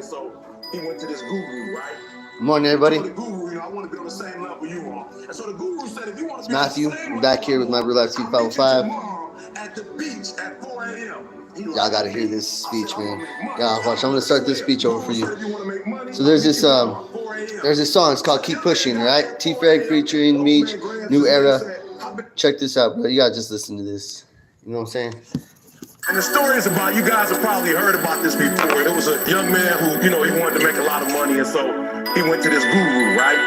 so he went to this guru, right? Good morning, everybody. The guru, I want to be on the same level you are. And so the guru said, if you want to It's be Matthew. on the same I'm back level, here with my Real Life Team 505. at the beach at 4 a.m. Y'all gotta hear this speech, man. Yeah, watch. I'm gonna start this speech over for you. So there's this song. It's called "Keep Pushing," right? T-Frag featuring Meech, New Era. Check this out, bro. You gotta just listen to this. You know what I'm saying? And the story is about, you guys have probably heard about this before. There was a young man who, he wanted to make a lot of money, and so he went to this guru, right?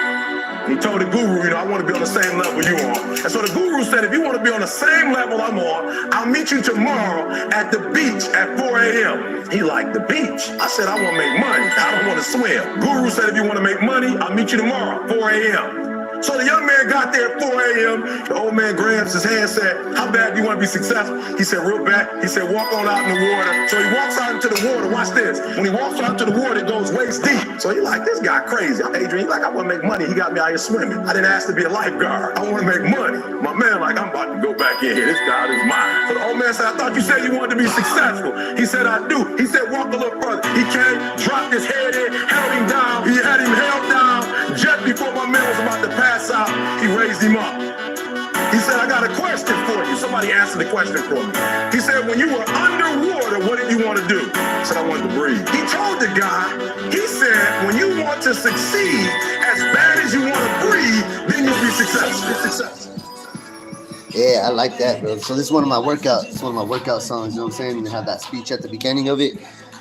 And he told the guru, I want to be on the same level you are. And so the guru said, if you want to be on the same level I'm on, I'll meet you tomorrow at the beach at 4 a.m. He liked the beach. I said, I want to make money. I don't want to swim. Guru said, if you want to make money, I'll meet you tomorrow at 4 a.m. So the young man got there at 4 a.m. The old man grabs his hand and said, how bad do you want to be successful? He said, real bad. He said, walk on out in the water. So he walks out into the water. Watch this. When he walks out into the water, it goes waist deep. So he like, this guy crazy. I'm Adrian. He like, I want to make money. He got me out here swimming. I didn't ask to be a lifeguard. I want to make money. My man like, I'm about to go back in here. This guy is mine. So the old man said, I thought you said you wanted to be successful. He said, I do. He said, walk a little further. He came, dropped his head in, held him down. He had him held down just before my man was about to pass out. He raised him up. He said, I got a question for you. Somebody answered the question for me. He said, when you were underwater, what did you want to do? I said, I wanted to breathe. He told the guy, he said, when you want to succeed as bad as you want to breathe, then you'll be successful. Yeah, I like that, bro. So this is one of my workout songs, you know what I'm saying? And they have that speech at the beginning of it.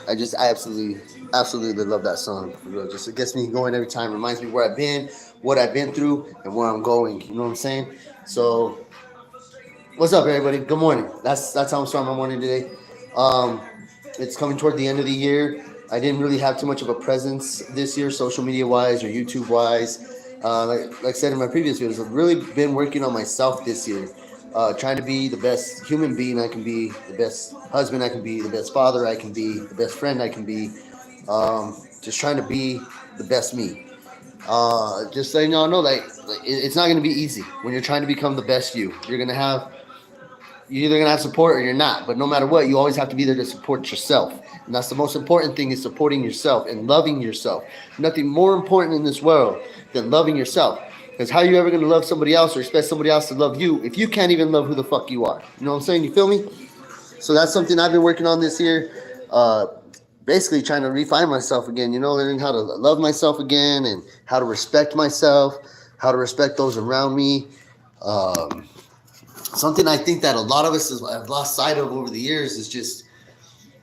I absolutely love that song. Just it gets me going every time. Reminds me where I've been, what I've been through, and where I'm going. You know what I'm saying? So, what's up, everybody? Good morning. That's how I'm starting my morning today. It's coming toward the end of the year. I didn't really have too much of a presence this year, social media wise or YouTube wise. Like I said in my previous videos, I've really been working on myself this year. Trying to be the best human being I can be, the best husband I can be, the best father I can be, the best friend I can be. Just trying to be the best me. Just so you all know, it's not going to be easy when you're trying to become the best you. You're either going to have support or you're not. But no matter what, you always have to be there to support yourself. And that's the most important thing, is supporting yourself and loving yourself. Nothing more important in this world than loving yourself. Because how are you ever going to love somebody else or expect somebody else to love you if you can't even love who the fuck you are? You know what I'm saying? You feel me? So that's something I've been working on this year. Basically trying to refine myself again, learning how to love myself again and how to respect myself, how to respect those around me. Something I think that a lot of us have lost sight of over the years is just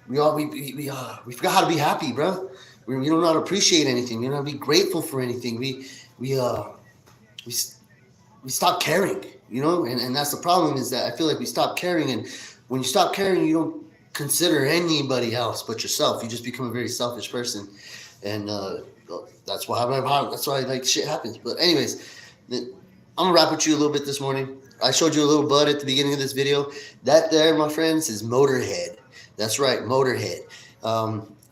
we forgot how to be happy, bro. We don't know how to appreciate anything. We don't know how to be grateful for anything. We stop caring, and that's the problem, is that I feel like we stop caring, and when you stop caring, you don't consider anybody else but yourself. You just become a very selfish person, and that's why like shit happens. But anyways, I'm gonna rap with you a little bit this morning. I showed you a little bud at the beginning of this video. That there, my friends, is Motorhead. That's right, Motorhead.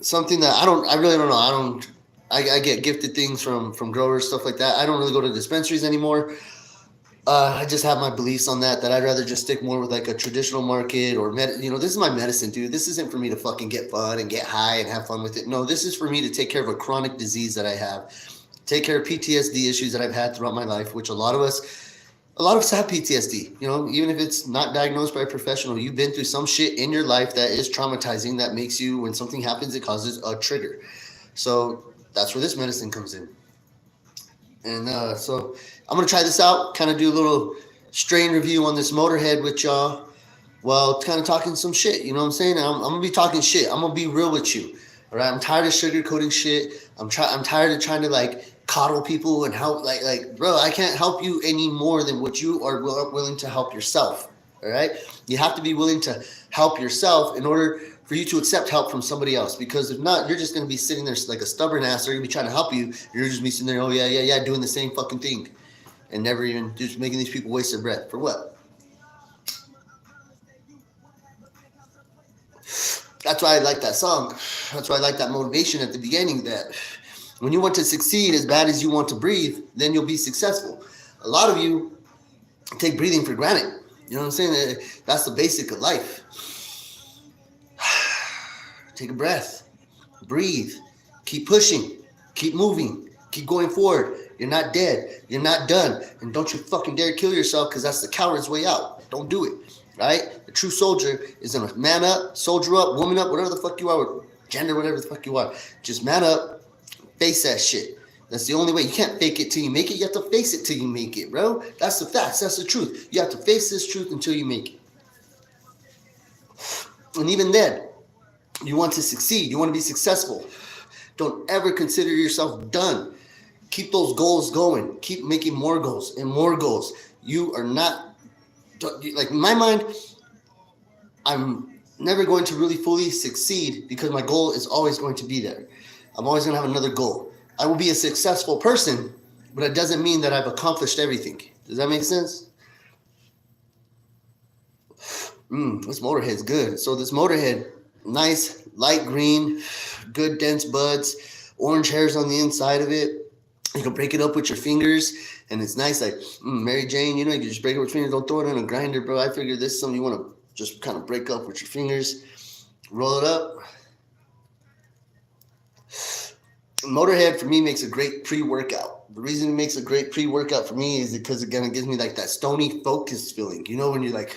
Something that I really don't know. I get gifted things from growers, stuff like that. I don't really go to dispensaries anymore. I just have my beliefs on that I'd rather just stick more with like a traditional market or this is my medicine, dude. This isn't for me to fucking get fun and get high and have fun with it. No, this is for me to take care of a chronic disease that I have, take care of PTSD issues that I've had throughout my life, which a lot of us have PTSD. Even if it's not diagnosed by a professional, you've been through some shit in your life that is traumatizing, that makes you, when something happens, it causes a trigger. So that's where this medicine comes in. And so I'm going to try this out, kind of do a little strain review on this Motorhead with y'all while kind of talking some shit. You know what I'm saying? I'm going to be talking shit. I'm going to be real with you. All right? I'm tired of sugarcoating shit. I'm tired of trying to coddle people and help. Bro, I can't help you any more than what you are willing to help yourself. All right? You have to be willing to help yourself in order for you to accept help from somebody else. Because if not, you're just going to be sitting there like a stubborn ass. They're going to be trying to help you. You're just be sitting there, oh, yeah, doing the same fucking thing. And never even just making these people waste their breath. For what? That's why I like that song. That's why I like that motivation at the beginning, that when you want to succeed as bad as you want to breathe, then you'll be successful. A lot of you take breathing for granted. You know what I'm saying? That's the basic of life. Take a breath. Breathe. Keep pushing. Keep moving. Keep going forward. You're not dead. You're not done. And don't you fucking dare kill yourself, because that's the coward's way out. Don't do it. Right? The true soldier is gonna man up, soldier up, woman up, whatever the fuck you are, gender, whatever the fuck you are. Just man up, face that shit. That's the only way. You can't fake it till you make it. You have to face it till you make it, bro. That's the facts. That's the truth. You have to face this truth until you make it. And even then, you want to succeed. You want to be successful. Don't ever consider yourself done. Keep those goals going. Keep making more goals and more goals. You are not, like, in my mind, I'm never going to really fully succeed because my goal is always going to be there. I'm always going to have another goal. I will be a successful person, but it doesn't mean that I've accomplished everything. Does that make sense? This Motorhead's good. So this Motorhead, nice, light green, good dense buds, orange hairs on the inside of it. You can break it up with your fingers, and it's nice, like Mary Jane, you know, you can just break it with your fingers. Don't throw it in a grinder, bro. I figured this is something you want to just kind of break up with your fingers. Roll it up. Motorhead for me makes a great pre-workout. The reason it makes a great pre-workout for me is because, again, it gives me like that stony focus feeling. You know, when you're like,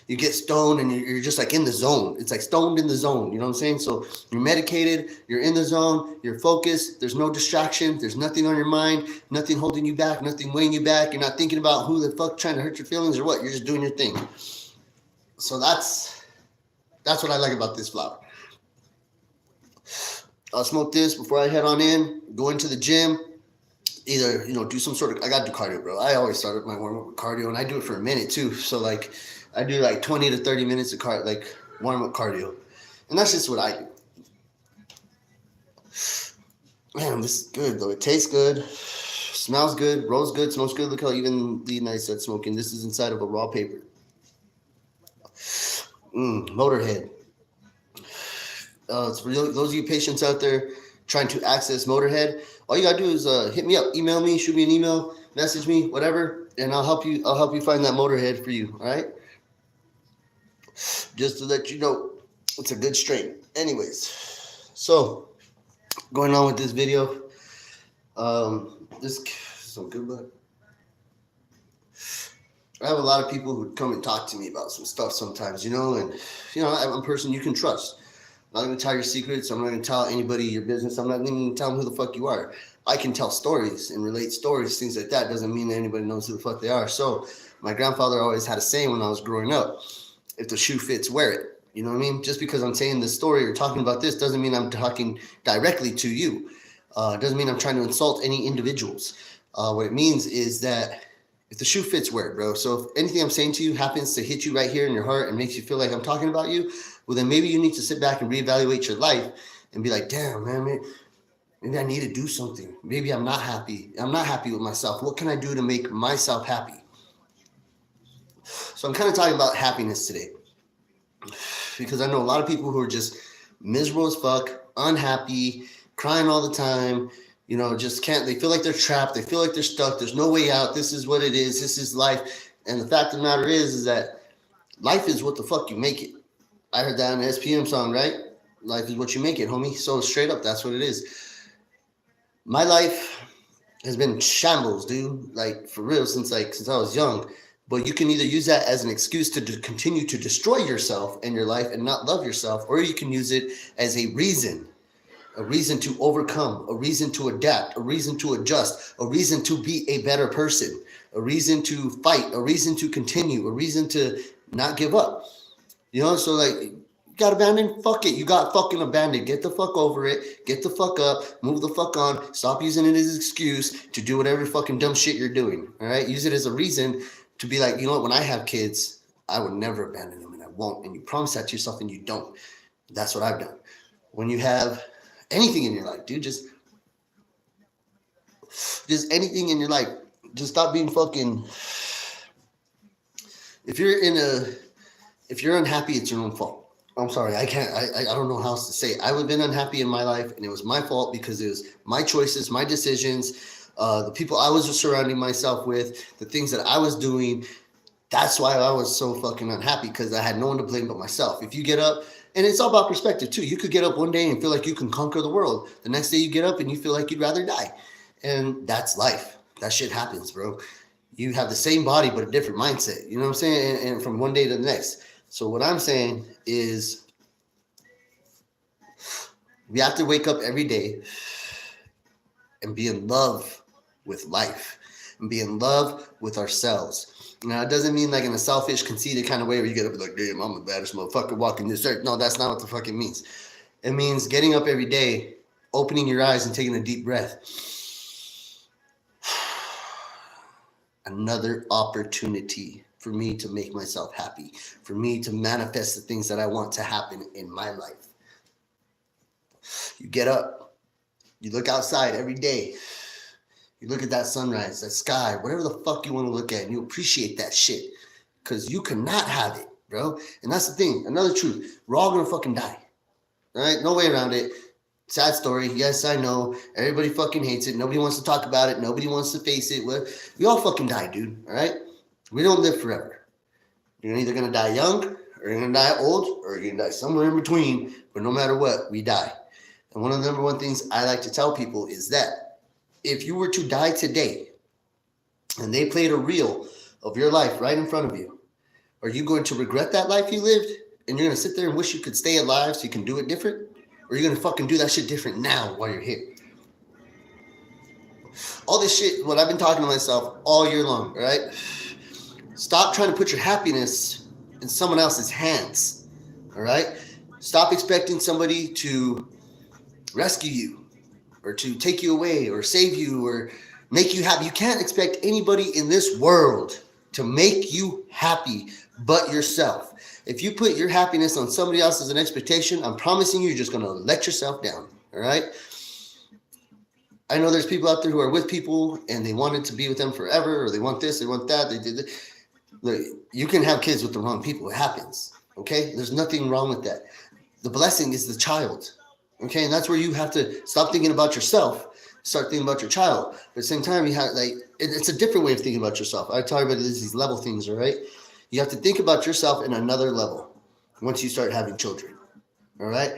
you get stoned and you're just like in the zone. It's like stoned in the zone. You know what I'm saying? So you're medicated, you're in the zone, you're focused. There's no distraction. There's nothing on your mind, nothing holding you back, nothing weighing you back. You're not thinking about who the fuck trying to hurt your feelings or what. You're just doing your thing. So that's what I like about this flower. I'll smoke this before I head on in, go into the gym, either, you know, do some sort of, I got to do cardio, bro. I always start my warm up with cardio, and I do it for a minute too. So like, I do like 20 to 30 minutes of warm up cardio. And that's just what I do. Man, this is good though. It tastes good, smells good, rolls good, smells good. Look how evenly nice that's smoking. This is inside of a raw paper. Motorhead. It's for those of you patients out there trying to access Motorhead. All you gotta do is hit me up, email me, shoot me an email, message me, whatever, and I'll help you. I'll help you find that Motorhead for you. All right. Just to let you know, it's a good strain. Anyways, so going on with this video, this some good luck. I have a lot of people who come and talk to me about some stuff sometimes, you know, and you know, I'm a person you can trust. I'm not going to tell your secrets. I'm not going to tell anybody your business. I'm not even going to tell them who the fuck you are. I can tell stories and relate stories, things like that. Doesn't mean that anybody knows who the fuck they are. So my grandfather always had a saying when I was growing up, if the shoe fits, wear it. You know what I mean? Just because I'm saying this story or talking about this doesn't mean I'm talking directly to you. Doesn't mean I'm trying to insult any individuals. What it means is that if the shoe fits, wear it, bro. So if anything I'm saying to you happens to hit you right here in your heart and makes you feel like I'm talking about you, well, then maybe you need to sit back and reevaluate your life and be like, damn, man, maybe I need to do something. Maybe I'm not happy. I'm not happy with myself. What can I do to make myself happy? So I'm kind of talking about happiness today because I know a lot of people who are just miserable as fuck, unhappy, crying all the time, you know, just can't, they feel like they're trapped. They feel like they're stuck. There's no way out. This is what it is. This is life. And the fact of the matter is that life is what the fuck you make it. I heard that in an SPM song, right? Life is what you make it, homie. So straight up, that's what it is. My life has been shambles, dude. Like, for real, since I was young. But you can either use that as an excuse to continue to destroy yourself and your life and not love yourself, or you can use it as a reason to overcome, a reason to adapt, a reason to adjust, a reason to be a better person, a reason to fight, a reason to continue, a reason to not give up. You know, so like, you got abandoned, fuck it. You got fucking abandoned. Get the fuck over it. Get the fuck up. Move the fuck on. Stop using it as an excuse to do whatever fucking dumb shit you're doing. All right? Use it as a reason to be like, you know what? When I have kids, I would never abandon them, and I won't. And you promise that to yourself, and you don't. That's what I've done. When you have anything in your life, dude, just anything in your life, just stop being fucking. If you're unhappy, it's your own fault. I'm sorry. I don't know how else to say it. I've been unhappy in my life, and it was my fault because it was my choices, my decisions, the people I was surrounding myself with, the things that I was doing. That's why I was so fucking unhappy, because I had no one to blame but myself. If you get up And it's all about perspective too. You could get up one day and feel like you can conquer the world. The next day you get up and you feel like you'd rather die. And that's life. That shit happens, bro. You have the same body but a different mindset. You know what I'm saying? And from one day to the next. So what I'm saying is we have to wake up every day and be in love with life and be in love with ourselves. Now, it doesn't mean like in a selfish, conceited kind of way where you get up and like, damn, I'm the baddest motherfucker walking this earth. No, that's not what the fuck it means. It means getting up every day, opening your eyes and taking a deep breath. Another opportunity for me to make myself happy, for me to manifest the things that I want to happen in my life. You get up, you look outside every day, you look at that sunrise, that sky, whatever the fuck you want to look at, and you appreciate that shit because you cannot have it, bro. And that's the thing, another truth, we're all gonna fucking die, all right? No way around it. Sad story. Yes, I know. Everybody fucking hates it. Nobody wants to talk about it. Nobody wants to face it. We all fucking die, dude. All right? We don't live forever. You're either going to die young, or you're going to die old, or you're going to die somewhere in between. But no matter what, we die. And one of the number one things I like to tell people is that if you were to die today, and they played a reel of your life right in front of you, are you going to regret that life you lived? And you're going to sit there and wish you could stay alive so you can do it different? Or you're going to fucking do that shit different now while you're here? All this shit, what I've been talking to myself all year long, all right? Stop trying to put your happiness in someone else's hands, all right? Stop expecting somebody to rescue you or to take you away or save you or make you happy. You can't expect anybody in this world to make you happy but yourself. If you put your happiness on somebody else as an expectation, I'm promising you're just going to let yourself down, all right? I know there's people out there who are with people and they wanted to be with them forever, or they want this, they want that, they did this. Look, you can have kids with the wrong people. It happens, okay? There's nothing wrong with that. The blessing is the child, okay? And that's where you have to stop thinking about yourself, start thinking about your child. But at the same time, you have it's a different way of thinking about yourself. I talk about these level things, all right? You have to think about yourself in another level once you start having children, all right?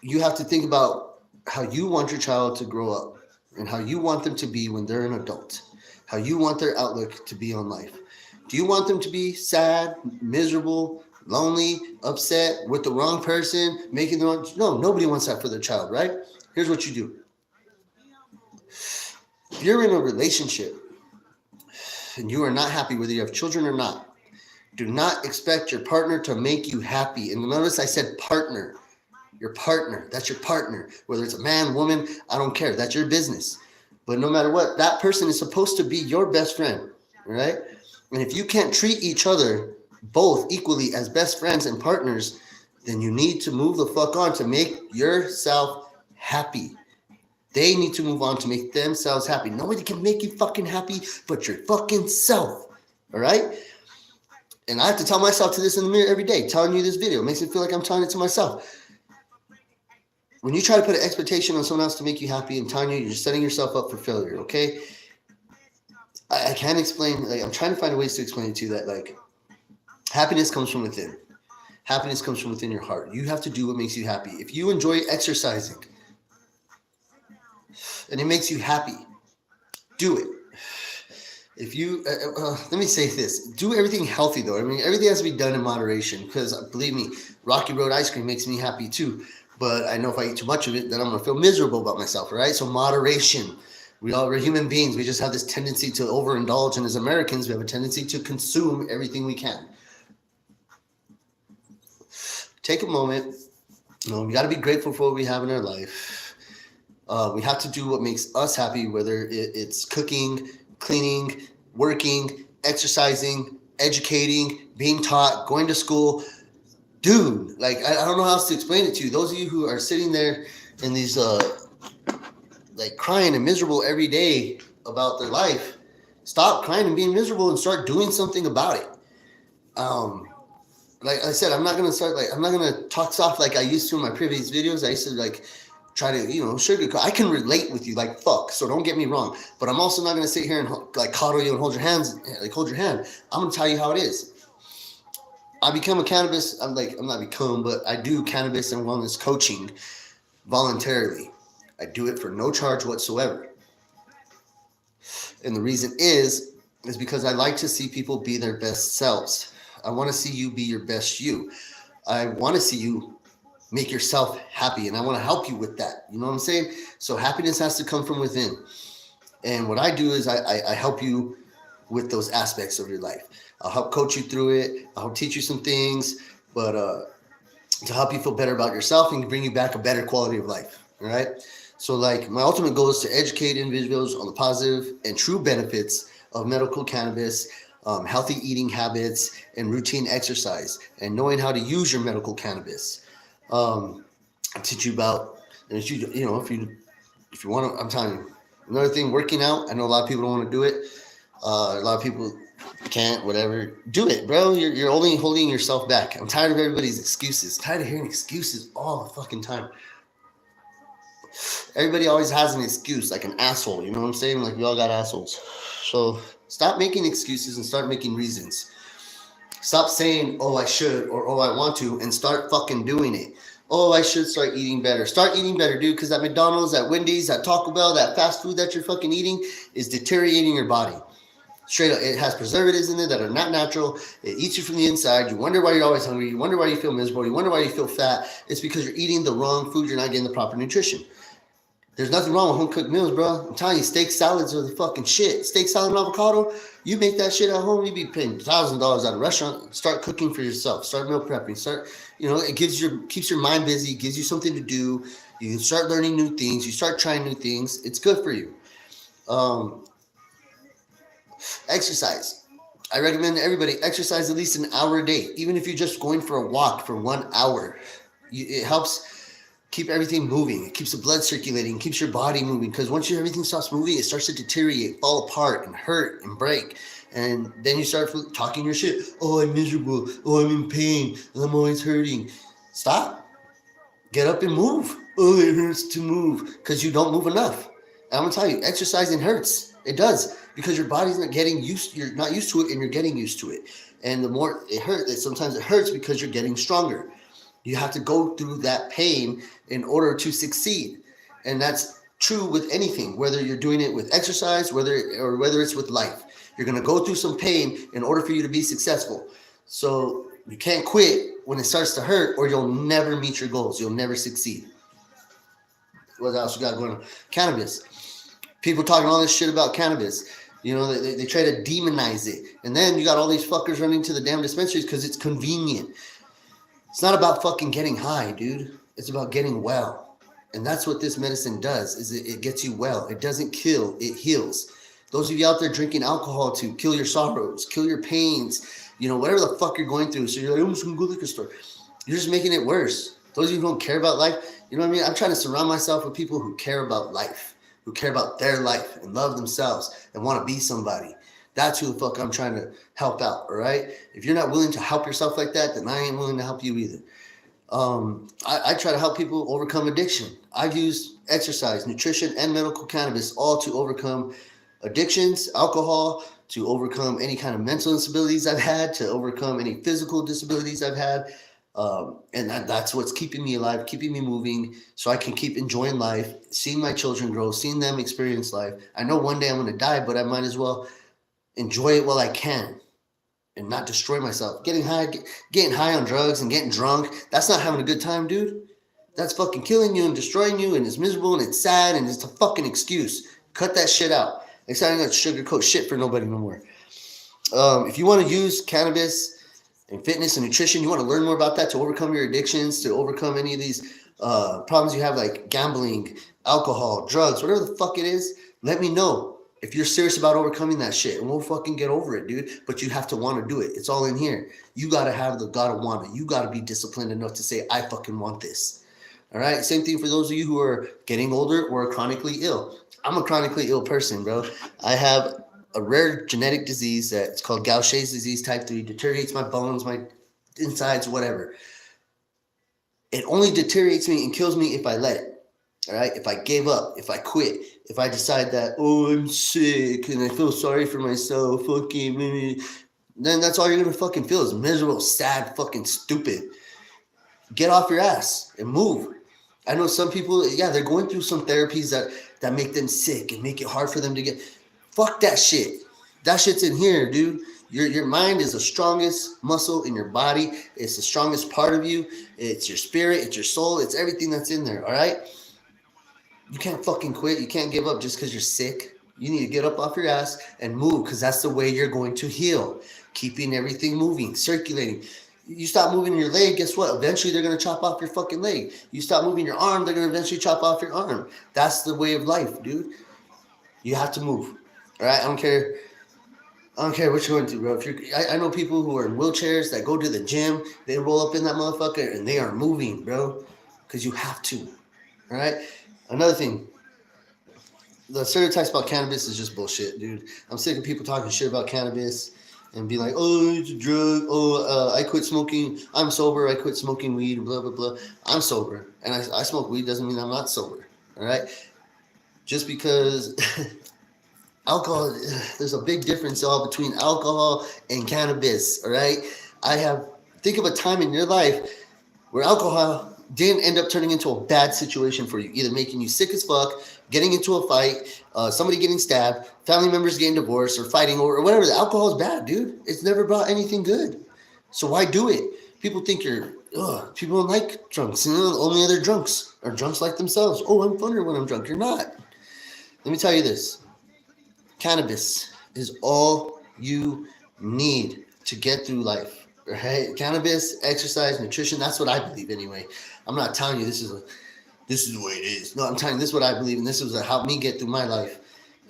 You have to think about how you want your child to grow up and how you want them to be when they're an adult, how you want their outlook to be on life. Do you want them to be sad, miserable, lonely, upset, with the wrong person, making the wrong... No, nobody wants that for their child, right? Here's what you do. If you're in a relationship and you are not happy whether you have children or not, do not expect your partner to make you happy. And notice I said partner. Your partner. That's your partner. Whether it's a man, woman, I don't care. That's your business. But no matter what, that person is supposed to be your best friend, right? And if you can't treat each other both equally as best friends and partners, then you need to move the fuck on to make yourself happy. They need to move on to make themselves happy. Nobody can make you fucking happy but your fucking self. All right? And I have to tell myself to this in the mirror every day. Telling you this video makes me feel like I'm telling it to myself. When you try to put an expectation on someone else to make you happy, I'm telling you, you're setting yourself up for failure, okay? I can't explain. I'm trying to find ways to explain it to you that, happiness comes from within. Happiness comes from within your heart. You have to do what makes you happy. If you enjoy exercising, and it makes you happy, do it. If you, let me say this, do everything healthy though. I mean, everything has to be done in moderation because believe me, Rocky Road ice cream makes me happy too. But I know if I eat too much of it, then I'm going to feel miserable about myself, right? So moderation. We're human beings. We just have this tendency to overindulge. And as Americans, we have a tendency to consume everything we can. Take a moment. We got to be grateful for what we have in our life. We have to do what makes us happy, whether it's cooking, cleaning, working, exercising, educating, being taught, going to school. Dude, I don't know how else to explain it to you. Those of you who are sitting there in these, crying and miserable every day about their life, stop crying and being miserable and start doing something about it. Like I said, I'm not going to talk soft like I used to in my previous videos. I used to try to, sugarcoat. I can relate with you like fuck, so don't get me wrong. But I'm also not going to sit here and coddle you and hold your hand. I'm going to tell you how it is. I become a cannabis. But I do cannabis and wellness coaching voluntarily. I do it for no charge whatsoever. And the reason is because I like to see people be their best selves. I want to see you be your best you. I want to see you make yourself happy, and I want to help you with that. You know what I'm saying? So happiness has to come from within. And what I do is I help you with those aspects of your life. I'll help coach you through it. I'll help teach you some things, but to help you feel better about yourself and bring you back a better quality of life. All right. So like my ultimate goal is to educate individuals on the positive and true benefits of medical cannabis, healthy eating habits, and routine exercise, and knowing how to use your medical cannabis. I teach you about, and if you know, if you want to, I'm telling you, another thing, working out. I know a lot of people don't want to do it. A lot of people can't, whatever. Do it, bro. You're only holding yourself back. I'm tired of everybody's excuses. Tired of hearing excuses all the fucking time. Everybody always has an excuse, like an asshole. You know what I'm saying? Like we all got assholes. So stop making excuses and start making reasons. Stop saying, oh, I should, or oh, I want to, and start fucking doing it. Oh, I should start eating better. Start eating better, dude, because that McDonald's, that Wendy's, that Taco Bell, that fast food that you're fucking eating is deteriorating your body. Straight up, it has preservatives in it that are not natural. It eats you from the inside. You wonder why you're always hungry. You wonder why you feel miserable. You wonder why you feel fat. It's because you're eating the wrong food. You're not getting the proper nutrition. There's nothing wrong with home cooked meals, bro. I'm telling you, steak salads are the fucking shit. Steak salad and avocado, you make that shit at home, you be paying $1,000 at a restaurant. Start cooking for yourself. Start meal prepping. It keeps your mind busy, gives you something to do. You start learning new things. You start trying new things. It's good for you. Exercise. I recommend everybody exercise at least an hour a day, even if you're just going for a walk for 1 hour. It helps keep everything moving. It keeps the blood circulating, keeps your body moving. Because once everything stops moving, it starts to deteriorate, fall apart, and hurt and break. And then you start talking your shit. Oh, I'm miserable. Oh, I'm in pain. I'm always hurting. Stop. Get up and move. Oh, it hurts to move because you don't move enough. And I'm gonna tell you, exercising hurts. It does because your body's not getting used. You're not used to it, and you're getting used to it. And the more it hurts, sometimes it hurts because you're getting stronger. You have to go through that pain in order to succeed. And that's true with anything, whether you're doing it with exercise, whether it's with life. You're going to go through some pain in order for you to be successful. So you can't quit when it starts to hurt, or you'll never meet your goals. You'll never succeed. What else you got going on? Cannabis. People talking all this shit about cannabis. You know, they try to demonize it. And then you got all these fuckers running to the damn dispensaries because it's convenient. It's not about fucking getting high, dude. It's about getting well. And that's what this medicine does, is it gets you well. It doesn't kill, it heals. Those of you out there drinking alcohol to kill your sorrows, kill your pains, whatever the fuck you're going through. So you're like, I'm just going to go to the liquor store. You're just making it worse. Those of you who don't care about life, you know what I mean? I'm trying to surround myself with people who care about life, who care about their life and love themselves and want to be somebody. That's who the fuck I'm trying to help out, all right? If you're not willing to help yourself like that, then I ain't willing to help you either. I try to help people overcome addiction. I've used exercise, nutrition, and medical cannabis all to overcome addictions, alcohol, to overcome any kind of mental instabilities I've had, to overcome any physical disabilities I've had. And that's what's keeping me alive, keeping me moving, so I can keep enjoying life, seeing my children grow, seeing them experience life. I know one day I'm going to die, but I might as well enjoy it while I can and not destroy myself. Getting high on drugs and getting drunk, that's not having a good time, dude. That's fucking killing you and destroying you, and it's miserable and it's sad and it's a fucking excuse. Cut that shit out. Next time I'm not sugarcoat shit for nobody no more. If you want to use cannabis and fitness and nutrition, you want to learn more about that to overcome your addictions, to overcome any of these problems you have, like gambling, alcohol, drugs, whatever the fuck it is, let me know. If you're serious about overcoming that shit, and we'll fucking get over it, dude. But you have to want to do it. It's all in here. You got to have the gotta want it. You got to be disciplined enough to say, I fucking want this. All right? Same thing for those of you who are getting older or are chronically ill. I'm a chronically ill person, bro. I have a rare genetic disease that's called Gaucher's disease type 3. Deteriorates my bones, my insides, whatever. It only deteriorates me and kills me if I let it. All right, if I gave up, if I quit, if I decide that, oh, I'm sick and I feel sorry for myself, fucking, Then that's all you're gonna fucking feel is miserable, sad, fucking stupid. Get off your ass and move. I know some people, yeah, they're going through some therapies that make them sick and make it hard for them to get. Fuck that shit. That shit's in here, dude. Your mind is the strongest muscle in your body. It's the strongest part of you. It's your spirit. It's your soul. It's everything that's in there. All right. You can't fucking quit. You can't give up just because you're sick. You need to get up off your ass and move because that's the way you're going to heal. Keeping everything moving, circulating. You stop moving your leg, guess what? Eventually they're going to chop off your fucking leg. You stop moving your arm, they're going to eventually chop off your arm. That's the way of life, dude. You have to move. All right? I don't care. I don't care what you're going through, bro. If you're, I know people who are in wheelchairs that go to the gym, they roll up in that motherfucker and they are moving, bro. Because you have to. All right? Another thing, the stereotypes about cannabis is just bullshit, dude. I'm sick of people talking shit about cannabis and be like, oh, it's a drug. Oh, I quit smoking. I'm sober. I quit smoking weed. Blah, blah, blah. I'm sober. And I smoke weed doesn't mean I'm not sober. All right? Just because alcohol, there's a big difference all between alcohol and cannabis. All right? Think of a time in your life where alcohol didn't end up turning into a bad situation for you, either making you sick as fuck, getting into a fight, somebody getting stabbed, family members getting divorced, or fighting over, or whatever. The alcohol is bad, dude. It's never brought anything good. So why do it? People think people don't like drunks. You know, only other drunks are drunks like themselves. Oh, I'm funnier when I'm drunk. You're not. Let me tell you this. Cannabis is all you need to get through life. Right? Cannabis, exercise, nutrition, that's what I believe anyway. I'm not telling you this is the way it is. No, I'm telling you this is what I believe, and this is what helped me get through my life.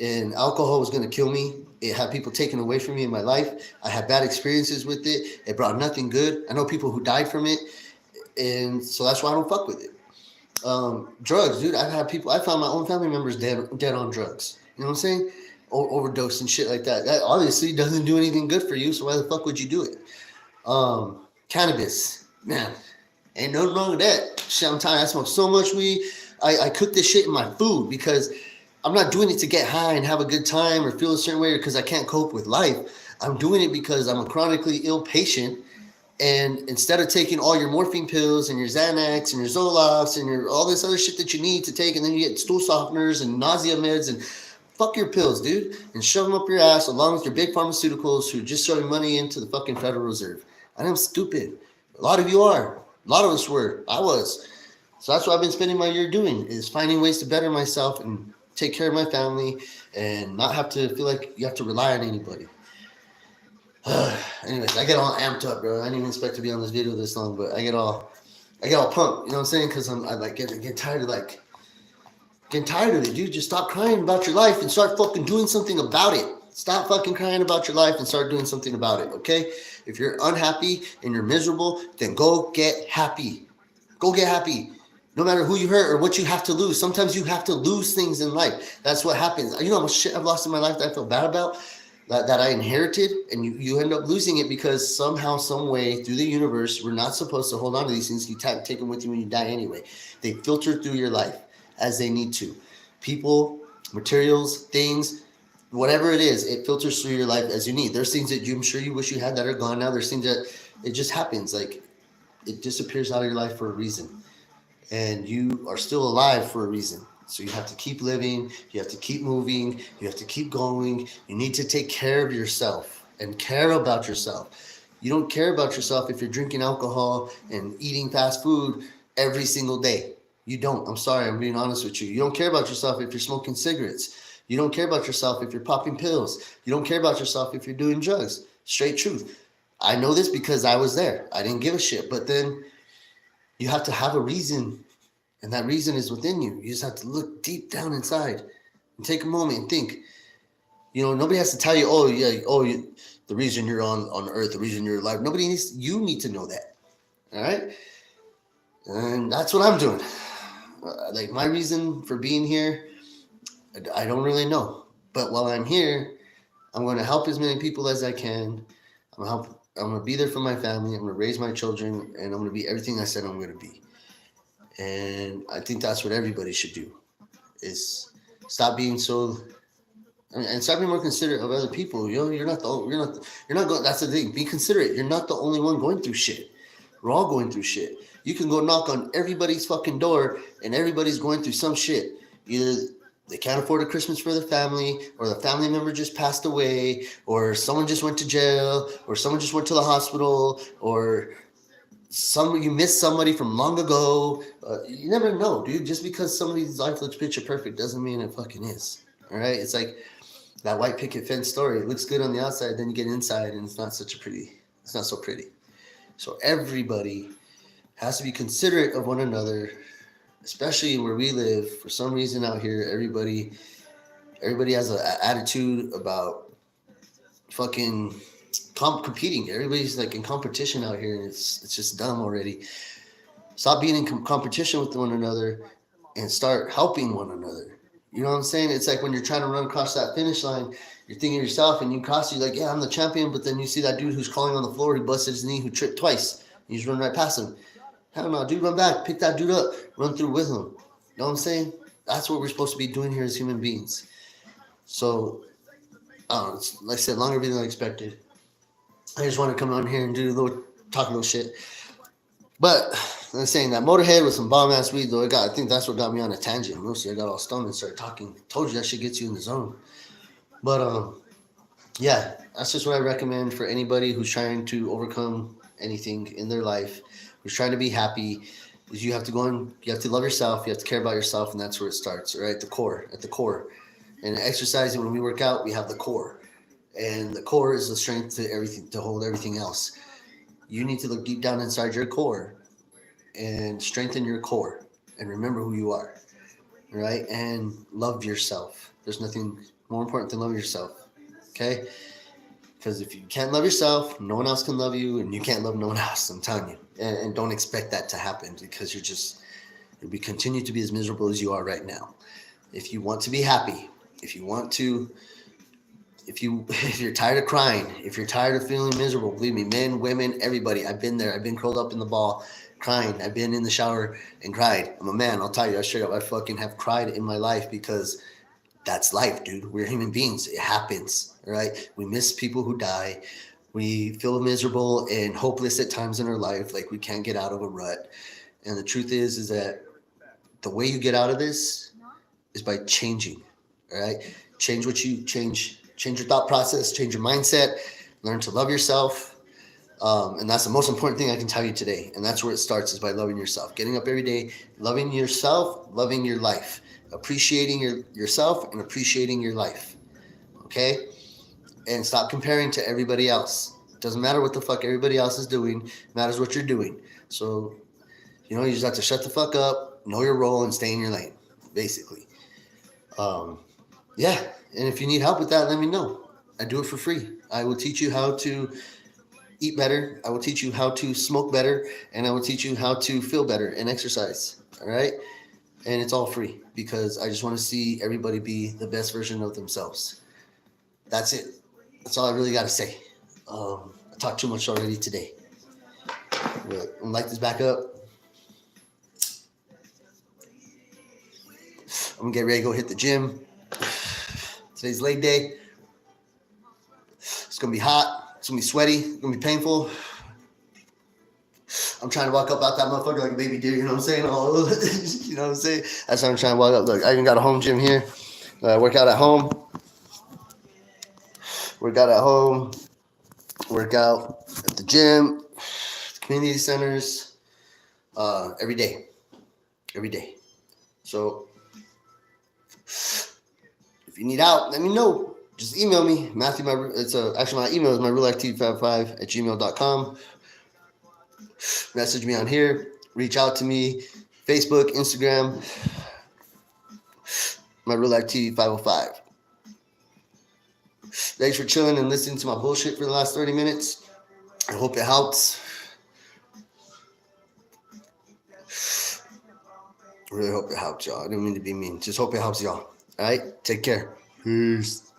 And alcohol was going to kill me. It had people taken away from me in my life. I had bad experiences with it. It brought nothing good. I know people who died from it, and so that's why I don't fuck with it. Drugs, dude. I found my own family members dead on drugs. You know what I'm saying? Overdose and shit like that. That obviously doesn't do anything good for you. So why the fuck would you do it? Cannabis, man, ain't nothing wrong with that. Shit, I'm telling you, I smoke so much weed. I cook this shit in my food because I'm not doing it to get high and have a good time or feel a certain way or because I can't cope with life. I'm doing it because I'm a chronically ill patient. And instead of taking all your morphine pills and your Xanax and your Zoloft and all this other shit that you need to take, and then you get stool softeners and nausea meds and fuck your pills, dude, and shove them up your ass along with your big pharmaceuticals who are just shoving money into the fucking Federal Reserve. I am stupid. A lot of you are. A lot of us were. I was. So that's what I've been spending my year doing, is finding ways to better myself and take care of my family and not have to feel like you have to rely on anybody. Anyways, I get all amped up, bro. I didn't even expect to be on this video this long, but I get all pumped, you know what I'm saying? Because I like get tired of getting tired of it, dude. Just stop crying about your life and start fucking doing something about it. Stop fucking crying about your life and start doing something about it, okay? If you're unhappy and you're miserable, then go get happy. Go get happy. No matter who you hurt or what you have to lose. Sometimes you have to lose things in life. That's what happens. You know how much shit I've lost in my life that I feel bad about? That I inherited, and you end up losing it because somehow, some way, through the universe, we're not supposed to hold on to these things. You take them with you when you die anyway. They filter through your life as they need to. People, materials, things, whatever it is, it filters through your life as you need. There's things that I'm sure you wish you had that are gone now. There's things that it just happens. Like, it disappears out of your life for a reason. And you are still alive for a reason. So you have to keep living, you have to keep moving, you have to keep going. You need to take care of yourself and care about yourself. You don't care about yourself if you're drinking alcohol and eating fast food every single day. You don't. I'm sorry, I'm being honest with you. You don't care about yourself if you're smoking cigarettes. You don't care about yourself if you're popping pills. You don't care about yourself if you're doing drugs. Straight truth. I know this because I was there. I didn't give a shit. But then you have to have a reason. And that reason is within you. You just have to look deep down inside and take a moment and think. You know, nobody has to tell you, the reason you're on earth, the reason you're alive. You need to know that. All right? And that's what I'm doing. Like, my reason for being here, I don't really know. But while I'm here, I'm going to help as many people as I can. I'm going to be there for my family. I'm going to raise my children. And I'm going to be everything I said I'm going to be. And I think that's what everybody should do, is stop being so And start being more considerate of other people. You're not going. That's the thing. Be considerate. You're not the only one going through shit. We're all going through shit. You can go knock on everybody's fucking door, and everybody's going through some shit. Either they can't afford a Christmas for their family, or the family member just passed away, or someone just went to jail, or someone just went to the hospital, or you missed somebody from long ago. You never know, dude. Just because somebody's life looks picture perfect doesn't mean it fucking is. All right, it's like that white picket fence story. It looks good on the outside, then you get inside, and it's not so pretty. So everybody has to be considerate of one another, especially where we live. For some reason out here, everybody has an attitude about fucking competing. Everybody's like in competition out here, and it's just dumb already. Stop being in competition with one another and start helping one another. You know what I'm saying? It's like when you're trying to run across that finish line, you're thinking of yourself and you cross, you're like, yeah, I'm the champion. But then you see that dude who's crawling on the floor, who busted his knee, who tripped twice. You just run right past him. Hell no, dude, run back. Pick that dude up. Run through with him. You know what I'm saying? That's what we're supposed to be doing here as human beings. So, like I said, longer than I expected. I just want to come on here and talk a little shit. But I'm saying that Motorhead with some bomb ass weed though. I think that's what got me on a tangent. Mostly I got all stoned and started talking. Told you that shit gets you in the zone. But yeah, that's just what I recommend for anybody who's trying to overcome anything in their life, who's trying to be happy. Is you have to you have to love yourself. You have to care about yourself, and that's where it starts. Right at the core. And exercising, when we work out, we have the core, and the core is the strength to everything, to hold everything else. You need to look deep down inside your core and strengthen your core and remember who you are, right? And love yourself. There's nothing more important than loving yourself, okay? Because if you can't love yourself, no one else can love you, and you can't love no one else, I'm telling you. And don't expect that to happen, because you'll continue to be as miserable as you are right now. If you want to be happy, if you're tired of crying, if you're tired of feeling miserable, believe me, men, women, everybody, I've been there. I've been curled up in the ball crying. I've been in the shower and cried. I'm a man. I'll tell you, I straight up, I fucking have cried in my life, because that's life, dude. We're human beings. It happens, right? We miss people who die. We feel miserable and hopeless at times in our life, like we can't get out of a rut. And the truth is that the way you get out of this is by changing, all right? Change your thought process, change your mindset, learn to love yourself. And that's the most important thing I can tell you today. And that's where it starts, is by loving yourself. Getting up every day, loving yourself, loving your life, appreciating yourself and appreciating your life. Okay? And stop comparing to everybody else. It doesn't matter what the fuck everybody else is doing. It matters what you're doing. So, you just have to shut the fuck up, know your role, and stay in your lane, basically. Yeah. And if you need help with that, let me know. I do it for free. I will teach you how to eat better. I will teach you how to smoke better. And I will teach you how to feel better and exercise. All right? And it's all free, because I just want to see everybody be the best version of themselves. That's it. That's all I really got to say. I talked too much already today. But I'm light this back up. I'm going to get ready to go hit the gym. Today's leg day. It's going to be hot. It's going to be sweaty. It's going to be painful. I'm trying to walk up out that motherfucker like a baby deer. You know what I'm saying? You know what I'm saying? That's how I'm trying to walk up. Look, I even got a home gym here. Work out at home. Work out at home. Work out at the gym. Community centers. Every day. Every day. So, if you need out, let me know. Just email me. Matthew, my email is myrealactive55@gmail.com. Message me on here. Reach out to me. Facebook, Instagram. myrealactive505. Thanks for chilling and listening to my bullshit for the last 30 minutes. I hope it helps. I really hope it helps, y'all. I didn't mean to be mean. Just hope it helps y'all. All right? Take care. Peace.